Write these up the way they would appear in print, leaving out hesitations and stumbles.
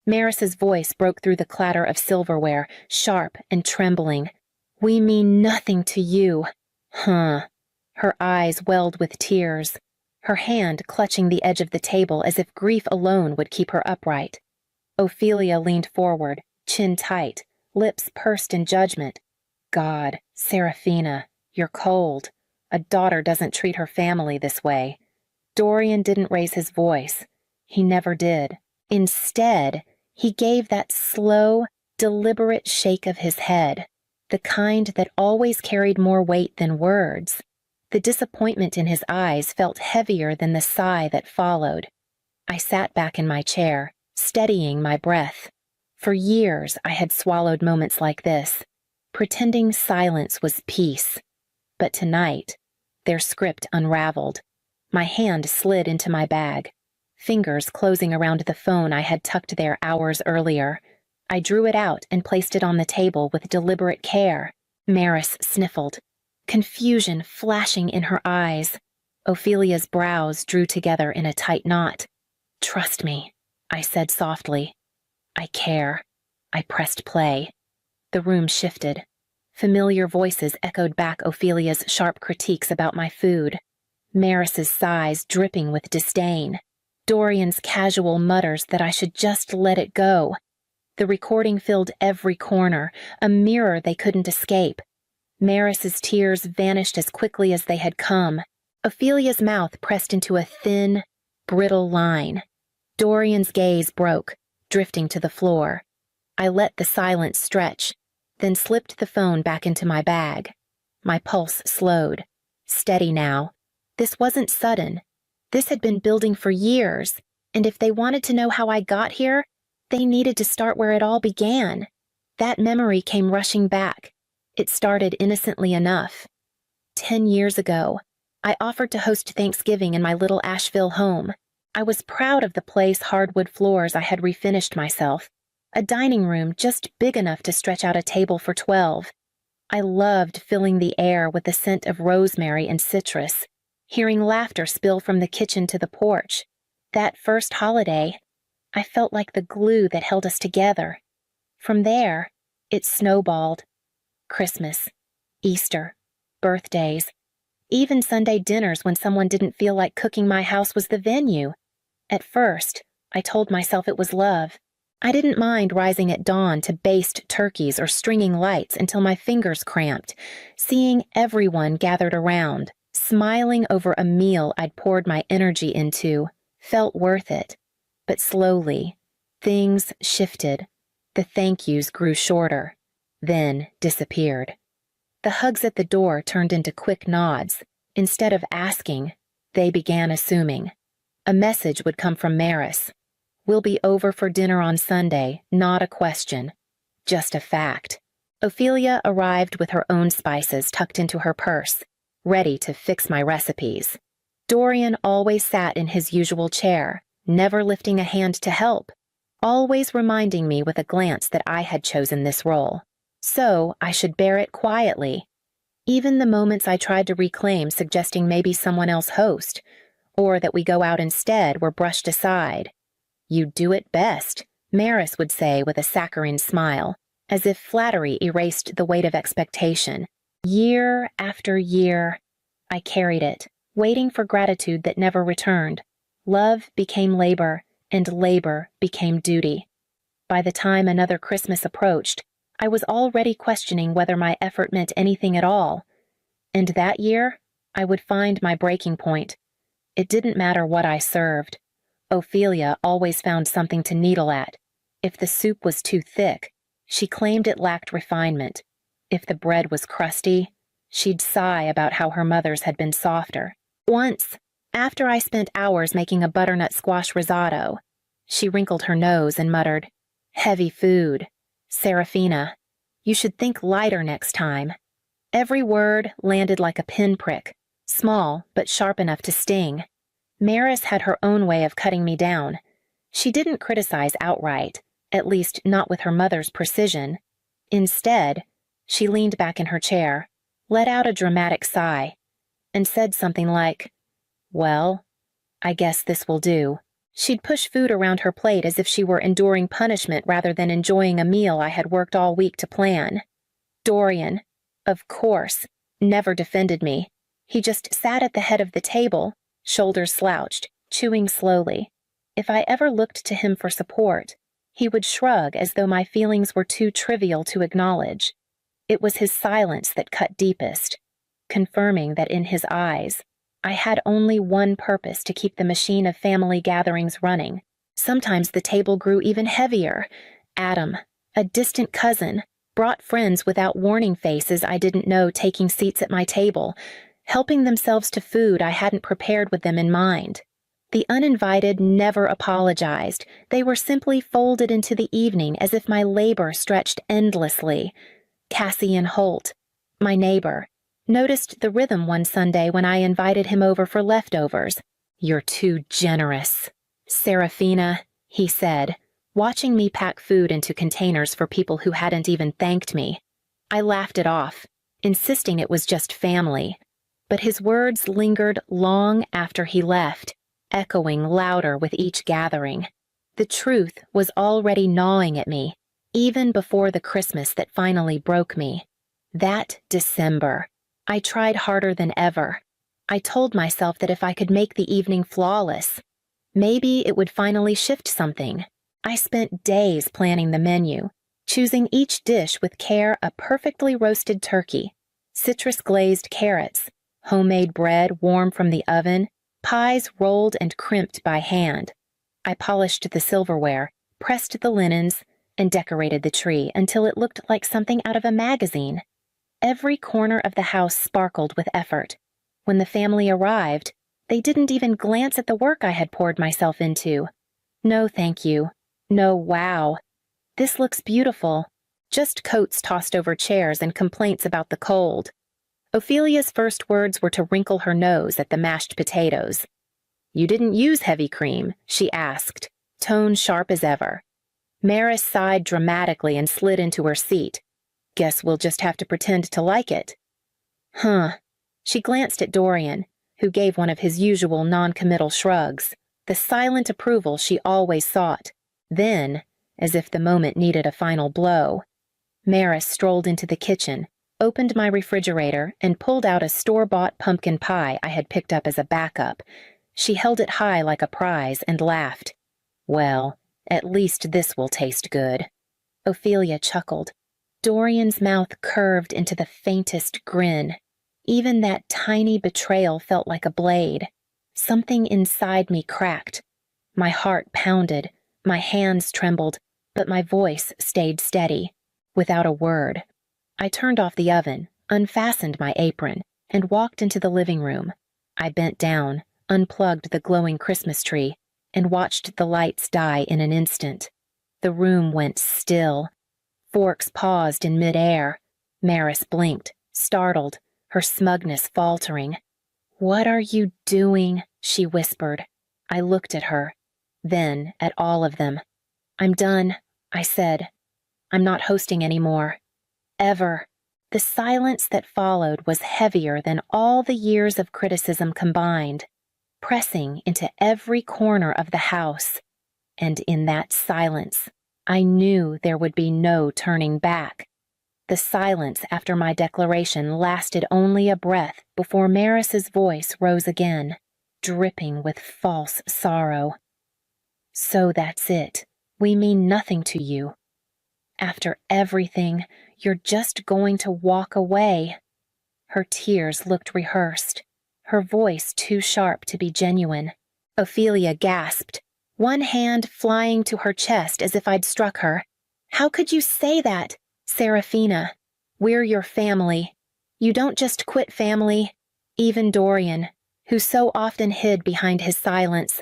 Maris's voice broke through the clatter of silverware, sharp and trembling. "We mean nothing to you." Huh. Her eyes welled with tears, her hand clutching the edge of the table as if grief alone would keep her upright. Ophelia leaned forward, chin tight, lips pursed in judgment. "God, Seraphina, you're cold. A daughter doesn't treat her family this way." Dorian didn't raise his voice. He never did. Instead, he gave that slow, deliberate shake of his head, the kind that always carried more weight than words. The disappointment in his eyes felt heavier than the sigh that followed. I sat back in my chair, steadying my breath. For years, I had swallowed moments like this, pretending silence was peace. But tonight, their script unraveled. My hand slid into my bag, fingers closing around the phone I had tucked there hours earlier. I drew it out and placed it on the table with deliberate care. Maris sniffled, confusion flashing in her eyes. Ophelia's brows drew together in a tight knot. "Trust me," I said softly. "I care." I pressed play. The room shifted. Familiar voices echoed back Ophelia's sharp critiques about my food. Maris's sighs dripping with disdain. Dorian's casual mutters that I should just let it go. The recording filled every corner, a mirror they couldn't escape. Maris's tears vanished as quickly as they had come. Ophelia's mouth pressed into a thin, brittle line. Dorian's gaze broke, drifting to the floor. I let the silence stretch, then slipped the phone back into my bag. My pulse slowed. Steady now. This wasn't sudden. This had been building for years, and if they wanted to know how I got here, they needed to start where it all began. That memory came rushing back. It started innocently enough. 10 years ago, I offered to host Thanksgiving in my little Asheville home. I was proud of the place hardwood floors I had refinished myself, a dining room just big enough to stretch out a table for 12. I loved filling the air with the scent of rosemary and citrus, hearing laughter spill from the kitchen to the porch. That first holiday, I felt like the glue that held us together. From there, it snowballed. Christmas, Easter, birthdays, even Sunday dinners when someone didn't feel like cooking. My house was the venue. At first, I told myself it was love. I didn't mind rising at dawn to baste turkeys or stringing lights until my fingers cramped, seeing everyone gathered around, smiling over a meal I'd poured my energy into, felt worth it. But slowly, things shifted. The thank yous grew shorter, then disappeared. The hugs at the door turned into quick nods. Instead of asking, they began assuming. A message would come from Maris. "We'll be over for dinner on Sunday," not a question, just a fact. Ophelia arrived with her own spices tucked into her purse, ready to fix my recipes. Dorian always sat in his usual chair, never lifting a hand to help, always reminding me with a glance that I had chosen this role. So I should bear it quietly. Even the moments I tried to reclaim suggesting maybe someone else host, or that we go out instead, were brushed aside. "You do it best," Maris would say with a saccharine smile, as if flattery erased the weight of expectation. Year after year, I carried it, waiting for gratitude that never returned. Love became labor, and labor became duty. By the time another Christmas approached, I was already questioning whether my effort meant anything at all. And that year, I would find my breaking point. It didn't matter what I served. Ophelia always found something to needle at. If the soup was too thick, she claimed it lacked refinement. If the bread was crusty, she'd sigh about how her mother's had been softer. Once, after I spent hours making a butternut squash risotto, she wrinkled her nose and muttered, "Heavy food. Seraphina, you should think lighter next time." Every word landed like a pinprick, small but sharp enough to sting. Maris had her own way of cutting me down. She didn't criticize outright, at least not with her mother's precision. Instead, she leaned back in her chair, let out a dramatic sigh, and said something like, "Well, I guess this will do." She'd push food around her plate as if she were enduring punishment rather than enjoying a meal I had worked all week to plan. Dorian, of course, never defended me. He just sat at the head of the table, shoulders slouched, chewing slowly. If I ever looked to him for support, he would shrug as though my feelings were too trivial to acknowledge. It was his silence that cut deepest, confirming that in his eyes, I had only one purpose: to keep the machine of family gatherings running. Sometimes the table grew even heavier. Adam, a distant cousin, brought friends without warning faces I didn't know taking seats at my table, helping themselves to food I hadn't prepared with them in mind. The uninvited never apologized. They were simply folded into the evening as if my labor stretched endlessly. Cassian Holt, my neighbor, noticed the rhythm one Sunday when I invited him over for leftovers. "You're too generous." "Serafina," he said, watching me pack food into containers for people who hadn't even thanked me. I laughed it off, insisting it was just family. But his words lingered long after he left, echoing louder with each gathering. The truth was already gnawing at me, even before the Christmas that finally broke me. That December, I tried harder than ever. I told myself that if I could make the evening flawless, maybe it would finally shift something. I spent days planning the menu, choosing each dish with care: a perfectly roasted turkey, citrus-glazed carrots, homemade bread warm from the oven, pies rolled and crimped by hand. I polished the silverware, pressed the linens, and decorated the tree until it looked like something out of a magazine. Every corner of the house sparkled with effort. When the family arrived, they didn't even glance at the work I had poured myself into. "No, thank you. No, wow. This looks beautiful." Just coats tossed over chairs and complaints about the cold. Ophelia's first words were to wrinkle her nose at the mashed potatoes. "You didn't use heavy cream?" she asked, tone sharp as ever. Maris sighed dramatically and slid into her seat. "Guess we'll just have to pretend to like it." "Huh." She glanced at Dorian, who gave one of his usual non-committal shrugs, the silent approval she always sought. Then, as if the moment needed a final blow, Maris strolled into the kitchen, opened my refrigerator, and pulled out a store-bought pumpkin pie I had picked up as a backup. She held it high like a prize and laughed. "Well, at least this will taste good." Ophelia chuckled. Dorian's mouth curved into the faintest grin. Even that tiny betrayal felt like a blade. Something inside me cracked. My heart pounded, my hands trembled, but my voice stayed steady. Without a word, I turned off the oven, unfastened my apron, and walked into the living room. I bent down, unplugged the glowing Christmas tree, and watched the lights die in an instant. The room went still. Forks paused in midair. Maris blinked, startled, her smugness faltering. "What are you doing?" she whispered. I looked at her, then at all of them. "I'm done," I said. "I'm not hosting anymore. Ever." The silence that followed was heavier than all the years of criticism combined, pressing into every corner of the house. And in that silence, I knew there would be no turning back. The silence after my declaration lasted only a breath before Maris's voice rose again, dripping with false sorrow. "So that's it. We mean nothing to you. After everything, you're just going to walk away." Her tears looked rehearsed, her voice too sharp to be genuine. Ophelia gasped, one hand flying to her chest as if I'd struck her. "How could you say that? Serafina, we're your family. You don't just quit family." Even Dorian, who so often hid behind his silence,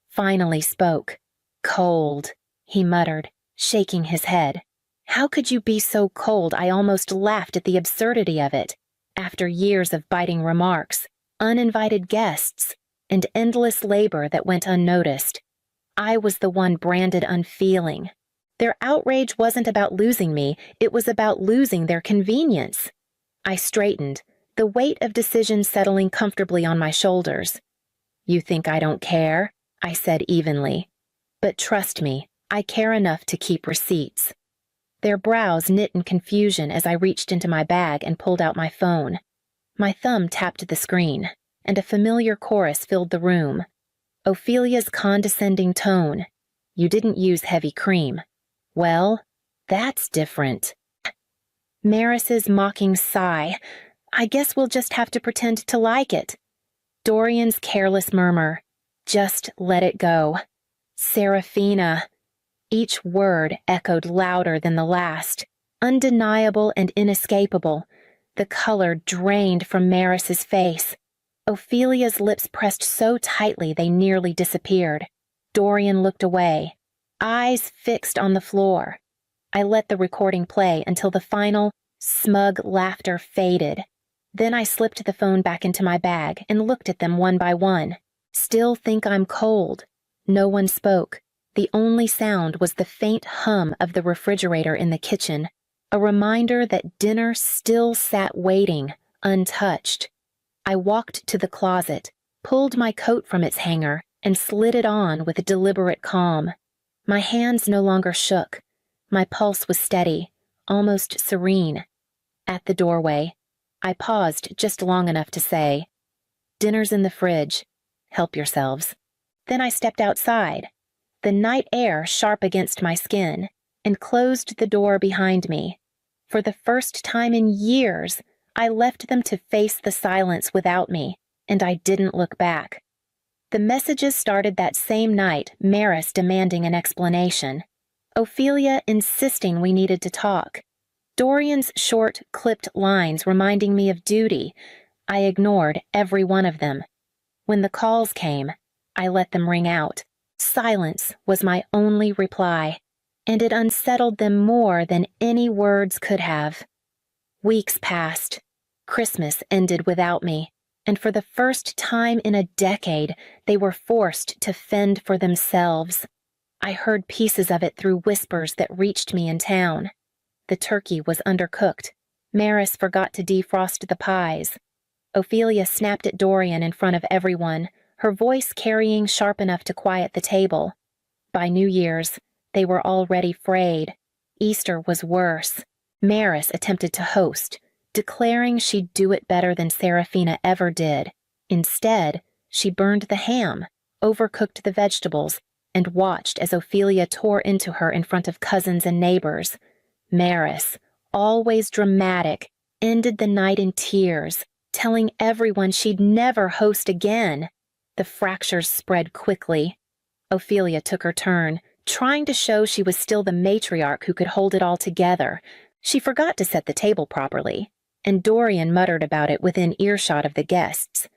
finally spoke. "Cold," he muttered, shaking his head. "How could you be so cold?" I almost laughed at the absurdity of it. After years of biting remarks, uninvited guests, and endless labor that went unnoticed, I was the one branded unfeeling. Their outrage wasn't about losing me, it was about losing their convenience. I straightened, the weight of decision settling comfortably on my shoulders. "You think I don't care?" I said evenly. But trust me, I care enough to keep receipts. Their brows knit in confusion as I reached into my bag and pulled out my phone. My thumb tapped the screen, and a familiar chorus filled the room. Ophelia's condescending tone. You didn't use heavy cream. Well, that's different. Maris's mocking sigh. I guess we'll just have to pretend to like it. Dorian's careless murmur. Just let it go. Serafina. Each word echoed louder than the last, undeniable and inescapable. The color drained from Maris's face. Ophelia's lips pressed so tightly they nearly disappeared. Dorian looked away, eyes fixed on the floor. I let the recording play until the final, smug laughter faded. Then I slipped the phone back into my bag and looked at them one by one. Still think I'm cold. No one spoke. The only sound was the faint hum of the refrigerator in the kitchen, a reminder that dinner still sat waiting, untouched. I walked to the closet, pulled my coat from its hanger, and slid it on with a deliberate calm. My hands no longer shook. My pulse was steady, almost serene. At the doorway, I paused just long enough to say, "Dinner's in the fridge. Help yourselves." Then I stepped outside, the night air sharp against my skin, and closed the door behind me. For the first time in years, I left them to face the silence without me, and I didn't look back. The messages started that same night, Maris demanding an explanation, Ophelia insisting we needed to talk, Dorian's short, clipped lines reminding me of duty. I ignored every one of them. When the calls came, I let them ring out. Silence was my only reply, and it unsettled them more than any words could have. Weeks passed. Christmas ended without me, and for the first time in a decade, they were forced to fend for themselves. I heard pieces of it through whispers that reached me in town. The turkey was undercooked. Maris forgot to defrost the pies. Ophelia snapped at Dorian in front of everyone, her voice carrying sharp enough to quiet the table. By New Year's, they were already frayed. Easter was worse. Maris attempted to host, declaring she'd do it better than Serafina ever did. Instead, she burned the ham, overcooked the vegetables, and watched as Ophelia tore into her in front of cousins and neighbors. Maris, always dramatic, ended the night in tears, telling everyone she'd never host again. The fractures spread quickly. Ophelia took her turn, trying to show she was still the matriarch who could hold it all together. She forgot to set the table properly, and Dorian muttered about it within earshot of the guests.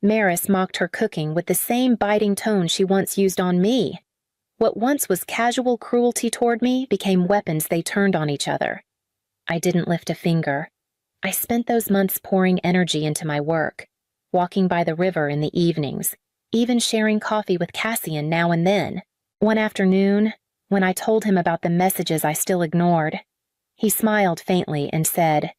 Maris mocked her cooking with the same biting tone she once used on me. What once was casual cruelty toward me became weapons they turned on each other. I didn't lift a finger. I spent those months pouring energy into my work, walking by the river in the evenings, even sharing coffee with Cassian now and then. One afternoon, when I told him about the messages I still ignored, he smiled faintly and said,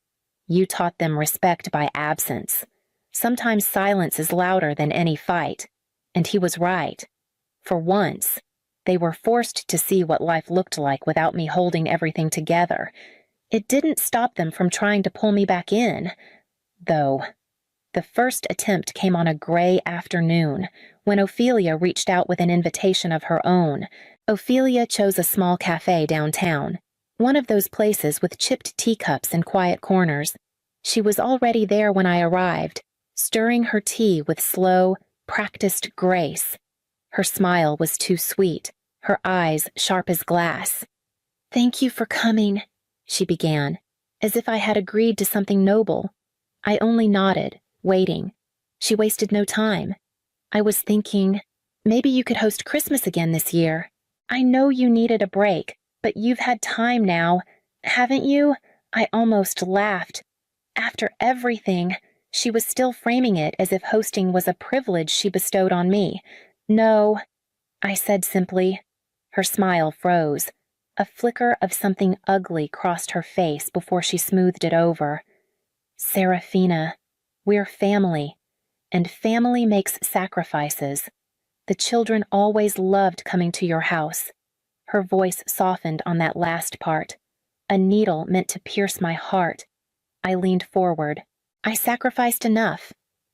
"You taught them respect by absence. Sometimes silence is louder than any fight." And he was right. For once, they were forced to see what life looked like without me holding everything together. It didn't stop them from trying to pull me back in, though. The first attempt came on a gray afternoon, when Ophelia reached out with an invitation of her own. Ophelia chose a small cafe downtown, one of those places with chipped teacups and quiet corners. She was already there when I arrived, stirring her tea with slow, practiced grace. Her smile was too sweet, her eyes sharp as glass. "Thank you for coming," she began, as if I had agreed to something noble. I only nodded, waiting. She wasted no time. "I was thinking, maybe you could host Christmas again this year. I know you needed a break, but you've had time now, haven't you?" I almost laughed. After everything, she was still framing it as if hosting was a privilege she bestowed on me. "No," I said simply. Her smile froze. A flicker of something ugly crossed her face before she smoothed it over. "Serafina, we're family, and family makes sacrifices. The children always loved coming to your house. Her voice softened on that last part. A needle meant to pierce my heart. I leaned forward. I sacrificed enough.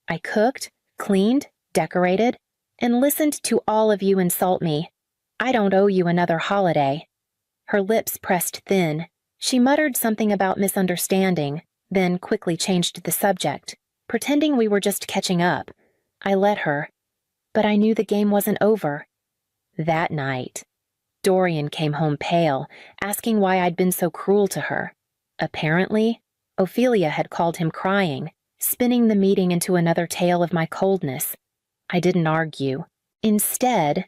I cooked, cleaned, decorated, and listened to all of you insult me. I don't owe you another holiday. Her lips pressed thin. She muttered something about misunderstanding, then quickly changed the subject, pretending we were just catching up. I let her. But I knew the game wasn't over. That night, Dorian came home pale, asking why I'd been so cruel to her. Apparently, Ophelia had called him crying, spinning the meeting into another tale of my coldness. I didn't argue. Instead,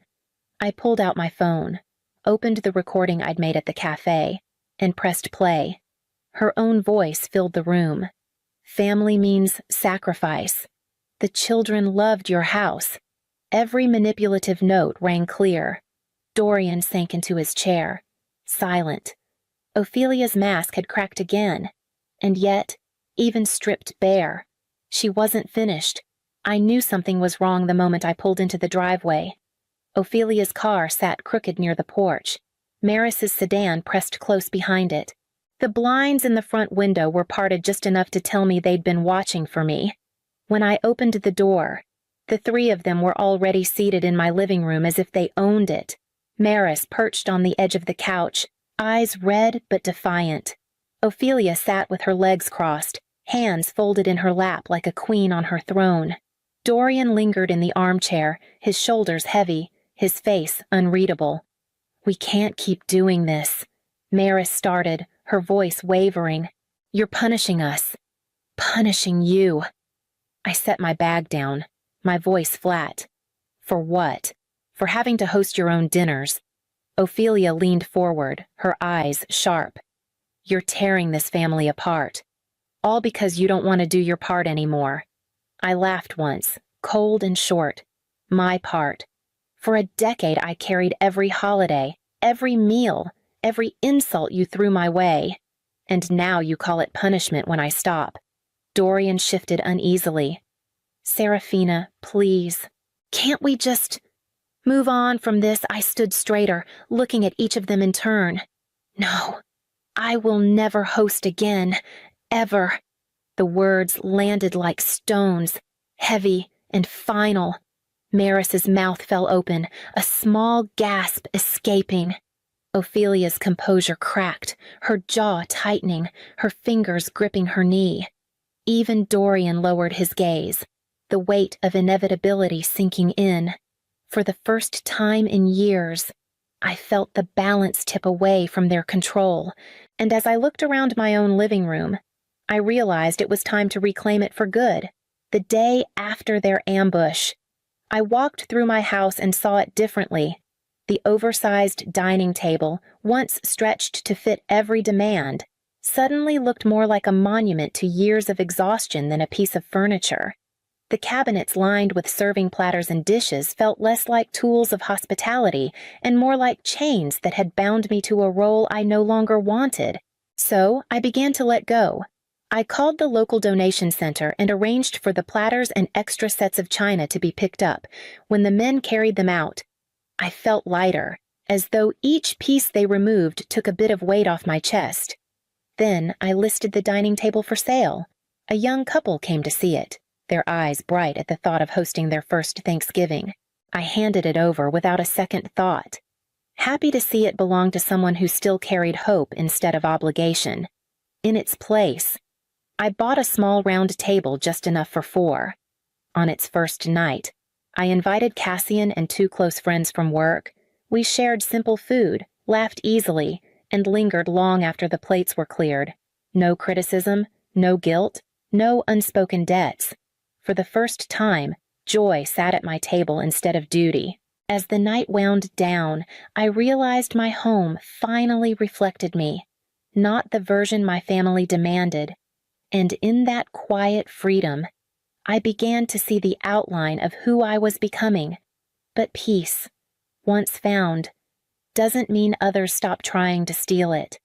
I pulled out my phone, opened the recording I'd made at the cafe, and pressed play. Her own voice filled the room. Family means sacrifice. The children loved your house. Every manipulative note rang clear. Dorian sank into his chair, silent. Ophelia's mask had cracked again, and yet, even stripped bare, she wasn't finished. I knew something was wrong the moment I pulled into the driveway. Ophelia's car sat crooked near the porch. Maris's sedan pressed close behind it. The blinds in the front window were parted just enough to tell me they'd been watching for me. When I opened the door, the three of them were already seated in my living room as if they owned it. Maris perched on the edge of the couch, eyes red but defiant. Ophelia sat with her legs crossed, hands folded in her lap like a queen on her throne. Dorian lingered in the armchair, his shoulders heavy, his face unreadable. "We can't keep doing this," Maris started, her voice wavering. "You're punishing us. Punishing you." I set my bag down, my voice flat. "For what? For having to host your own dinners." Ophelia leaned forward, her eyes sharp. "You're tearing this family apart. All because you don't want to do your part anymore." I laughed once, cold and short. My part. For a decade I carried every holiday, every meal, every insult you threw my way. And now you call it punishment when I stop. Dorian shifted uneasily. "Serafina, please. Can't we just move on from this?" I stood straighter, looking at each of them in turn. "No, I will never host again. Ever." The words landed like stones, heavy and final. Maris's mouth fell open, a small gasp escaping. Ophelia's composure cracked, her jaw tightening, her fingers gripping her knee. Even Dorian lowered his gaze, the weight of inevitability sinking in. For the first time in years, I felt the balance tip away from their control, and as I looked around my own living room, I realized it was time to reclaim it for good, the day after their ambush. I walked through my house and saw it differently. The oversized dining table, once stretched to fit every demand, suddenly looked more like a monument to years of exhaustion than a piece of furniture. The cabinets lined with serving platters and dishes felt less like tools of hospitality and more like chains that had bound me to a role I no longer wanted. So I began to let go. I called the local donation center and arranged for the platters and extra sets of china to be picked up. When the men carried them out, I felt lighter, as though each piece they removed took a bit of weight off my chest. Then I listed the dining table for sale. A young couple came to see it, their eyes bright at the thought of hosting their first Thanksgiving. I handed it over without a second thought, happy to see it belong to someone who still carried hope instead of obligation. In its place, I bought a small round table just enough for 4. On its first night, I invited Cassian and 2 close friends from work. We shared simple food, laughed easily, and lingered long after the plates were cleared. No criticism, no guilt, no unspoken debts. For the first time, joy sat at my table instead of duty. As the night wound down, I realized my home finally reflected me, not the version my family demanded. And in that quiet freedom, I began to see the outline of who I was becoming. But peace, once found, doesn't mean others stop trying to steal it.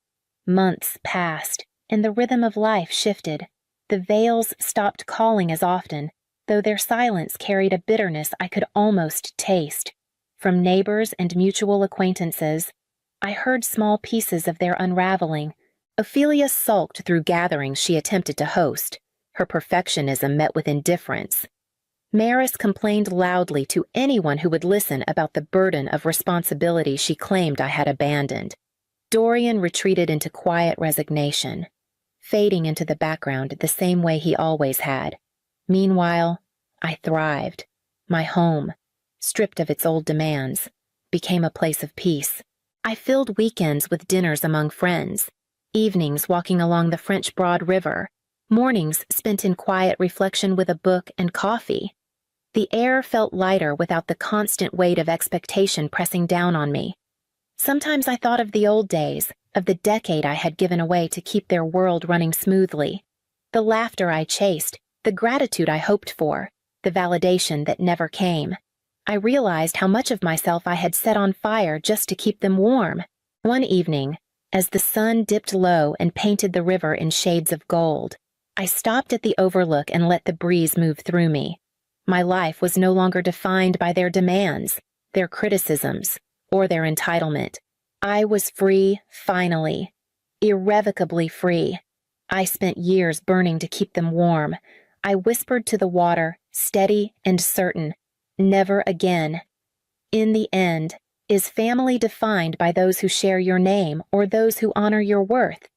Months passed, and the rhythm of life shifted. The veils stopped calling as often, though their silence carried a bitterness I could almost taste. From neighbors and mutual acquaintances, I heard small pieces of their unraveling. Ophelia sulked through gatherings she attempted to host, her perfectionism met with indifference. Maris complained loudly to anyone who would listen about the burden of responsibility she claimed I had abandoned. Dorian retreated into quiet resignation, fading into the background the same way he always had. Meanwhile, I thrived. My home, stripped of its old demands, became a place of peace. I filled weekends with dinners among friends, evenings walking along the French Broad River, mornings spent in quiet reflection with a book and coffee. The air felt lighter without the constant weight of expectation pressing down on me. Sometimes I thought of the old days, of the decade I had given away to keep their world running smoothly. The laughter I chased, the gratitude I hoped for, the validation that never came. I realized how much of myself I had set on fire just to keep them warm. One evening, as the sun dipped low and painted the river in shades of gold, I stopped at the overlook and let the breeze move through me. My life was no longer defined by their demands, their criticisms, or their entitlement. I was free, finally. Irrevocably free. I spent years burning to keep them warm. I whispered to the water, steady and certain, never again. In the end, is family defined by those who share your name or those who honor your worth?